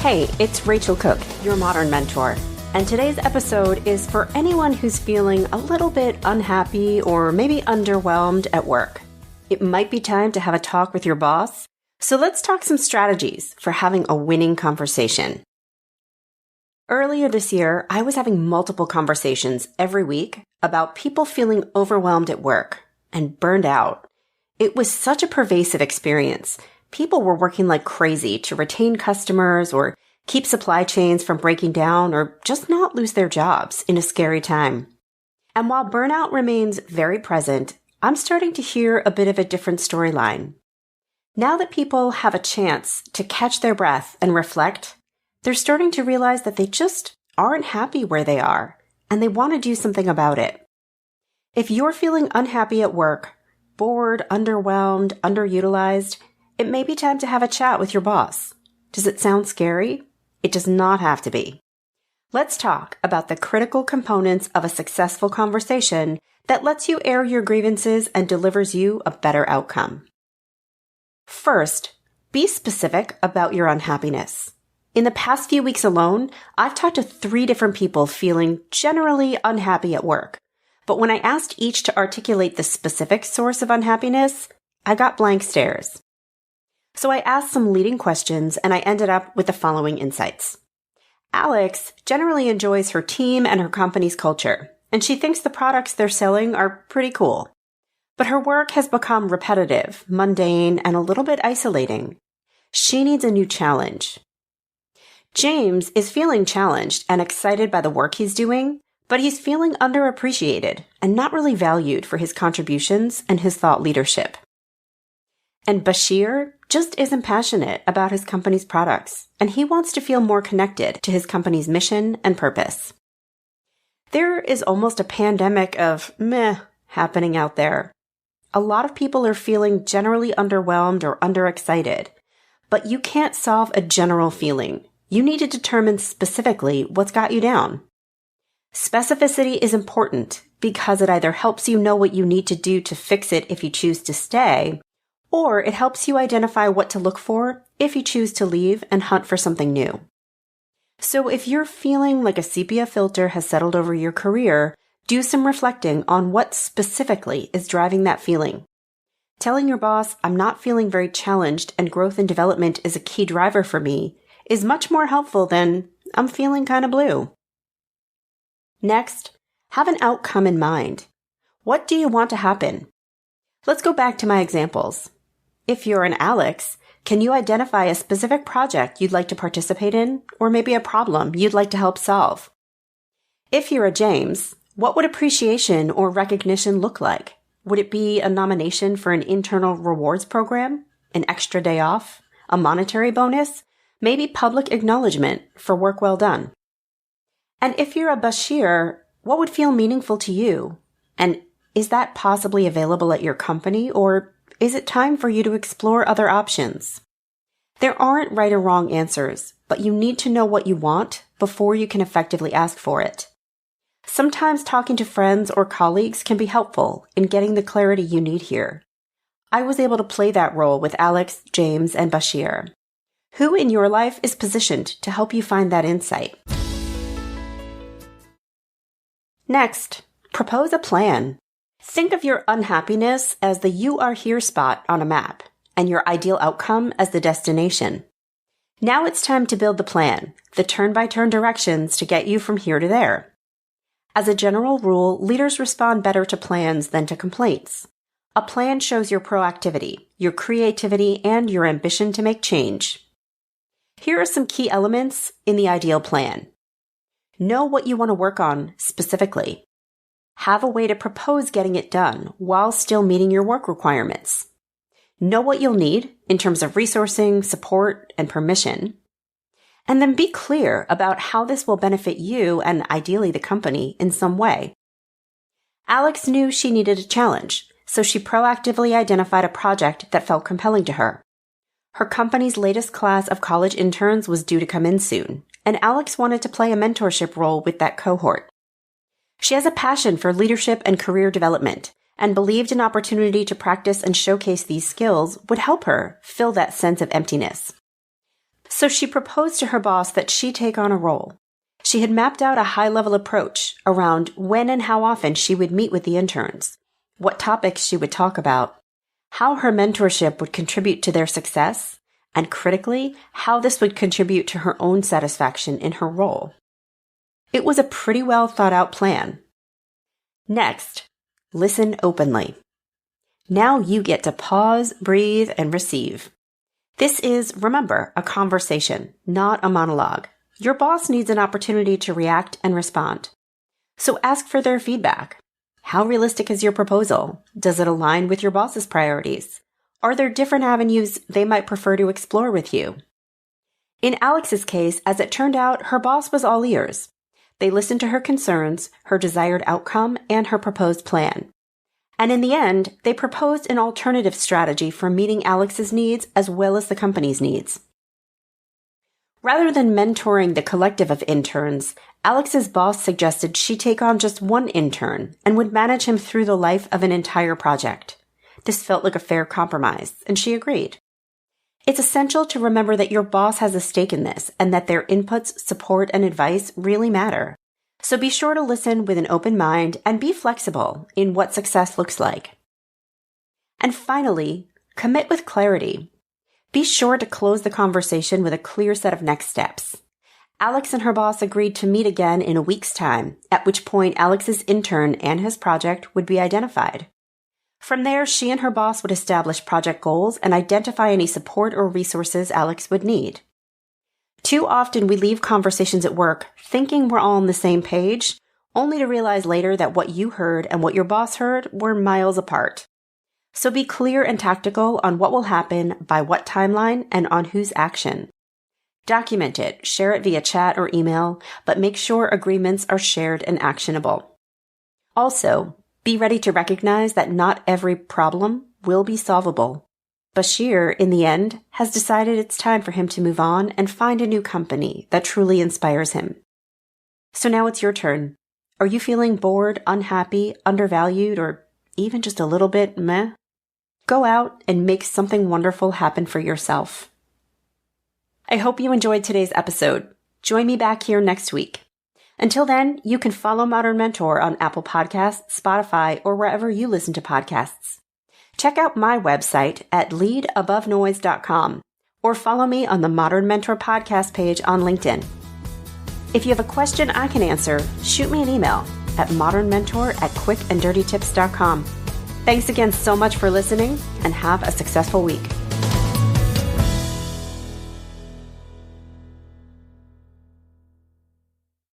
Hey, it's Rachel Cooke, your modern mentor. And today's episode is for anyone who's feeling a little bit unhappy or maybe underwhelmed at work. It might be time to have a talk with your boss. So let's talk some strategies for having a winning conversation. Earlier this year, I was having multiple conversations every week about people feeling overwhelmed at work and burned out. It was such a pervasive experience. People were working like crazy to retain customers or keep supply chains from breaking down or just not lose their jobs in a scary time. And while burnout remains very present, I'm starting to hear a bit of a different storyline. Now that people have a chance to catch their breath and reflect, they're starting to realize that they just aren't happy where they are, and they want to do something about it. If you're feeling unhappy at work, bored, underwhelmed, underutilized, it may be time to have a chat with your boss. Does it sound scary? It does not have to be. Let's talk about the critical components of a successful conversation that lets you air your grievances and delivers you a better outcome. First, be specific about your unhappiness. In the past few weeks alone, I've talked to 3 different people feeling generally unhappy at work. But when I asked each to articulate the specific source of unhappiness, I got blank stares. So I asked some leading questions and I ended up with the following insights. Alex generally enjoys her team and her company's culture, and she thinks the products they're selling are pretty cool. But her work has become repetitive, mundane, and a little bit isolating. She needs a new challenge. James is feeling challenged and excited by the work he's doing, but he's feeling underappreciated and not really valued for his contributions and his thought leadership. And Bashir just isn't passionate about his company's products, and he wants to feel more connected to his company's mission and purpose. There is almost a pandemic of meh happening out there. A lot of people are feeling generally underwhelmed or underexcited, but you can't solve a general feeling. You need to determine specifically what's got you down. Specificity is important because it either helps you know what you need to do to fix it if you choose to stay, or it helps you identify what to look for if you choose to leave and hunt for something new. So if you're feeling like a sepia filter has settled over your career, do some reflecting on what specifically is driving that feeling. Telling your boss, I'm not feeling very challenged and growth and development is a key driver for me, is much more helpful than I'm feeling kind of blue. Next, have an outcome in mind. What do you want to happen? Let's go back to my examples. If you're an Alex, can you identify a specific project you'd like to participate in, or maybe a problem you'd like to help solve? If you're a James, what would appreciation or recognition look like? Would it be a nomination for an internal rewards program, an extra day off, a monetary bonus, maybe public acknowledgement for work well done? And if you're a Bashir, what would feel meaningful to you? And is that possibly available at your company, or is it time for you to explore other options? There aren't right or wrong answers, but you need to know what you want before you can effectively ask for it. Sometimes talking to friends or colleagues can be helpful in getting the clarity you need here. I was able to play that role with Alex, James, and Bashir. Who in your life is positioned to help you find that insight? Next, propose a plan. Think of your unhappiness as the you are here spot on a map and your ideal outcome as the destination. Now it's time to build the plan, the turn-by-turn directions to get you from here to there. As a general rule, leaders respond better to plans than to complaints. A plan shows your proactivity, your creativity, and your ambition to make change. Here are some key elements in the ideal plan. Know what you want to work on specifically. Have a way to propose getting it done while still meeting your work requirements. Know what you'll need in terms of resourcing, support, and permission. And then be clear about how this will benefit you and ideally the company in some way. Alex knew she needed a challenge, so she proactively identified a project that felt compelling to her. Her company's latest class of college interns was due to come in soon, and Alex wanted to play a mentorship role with that cohort. She has a passion for leadership and career development, and believed an opportunity to practice and showcase these skills would help her fill that sense of emptiness. So she proposed to her boss that she take on a role. She had mapped out a high-level approach around when and how often she would meet with the interns, what topics she would talk about, how her mentorship would contribute to their success, and critically, how this would contribute to her own satisfaction in her role. It was a pretty well thought out plan. Next, listen openly. Now you get to pause, breathe, and receive. This is, remember, a conversation, not a monologue. Your boss needs an opportunity to react and respond. So ask for their feedback. How realistic is your proposal? Does it align with your boss's priorities? Are there different avenues they might prefer to explore with you? In Alex's case, as it turned out, her boss was all ears. They listened to her concerns, her desired outcome, and her proposed plan. And in the end, they proposed an alternative strategy for meeting Alex's needs as well as the company's needs. Rather than mentoring the collective of interns, Alex's boss suggested she take on just one intern and would manage him through the life of an entire project. This felt like a fair compromise, and she agreed. It's essential to remember that your boss has a stake in this and that their inputs, support, and advice really matter. So be sure to listen with an open mind and be flexible in what success looks like. And finally, commit with clarity. Be sure to close the conversation with a clear set of next steps. Alex and her boss agreed to meet again in a week's time, at which point Alex's intern and his project would be identified. From there, she and her boss would establish project goals and identify any support or resources Alex would need. Too often we leave conversations at work thinking we're all on the same page, only to realize later that what you heard and what your boss heard were miles apart. So be clear and tactical on what will happen, by what timeline, and on whose action. Document it, share it via chat or email, but make sure agreements are shared and actionable. Also, be ready to recognize that not every problem will be solvable. Bashir, in the end, has decided it's time for him to move on and find a new company that truly inspires him. So now it's your turn. Are you feeling bored, unhappy, undervalued, or even just a little bit meh? Go out and make something wonderful happen for yourself. I hope you enjoyed today's episode. Join me back here next week. Until then, you can follow Modern Mentor on Apple Podcasts, Spotify, or wherever you listen to podcasts. Check out my website at leadabovenoise.com or follow me on the Modern Mentor podcast page on LinkedIn. If you have a question I can answer, shoot me an email at modernmentor@quickanddirtytips.com. Thanks again so much for listening, and have a successful week.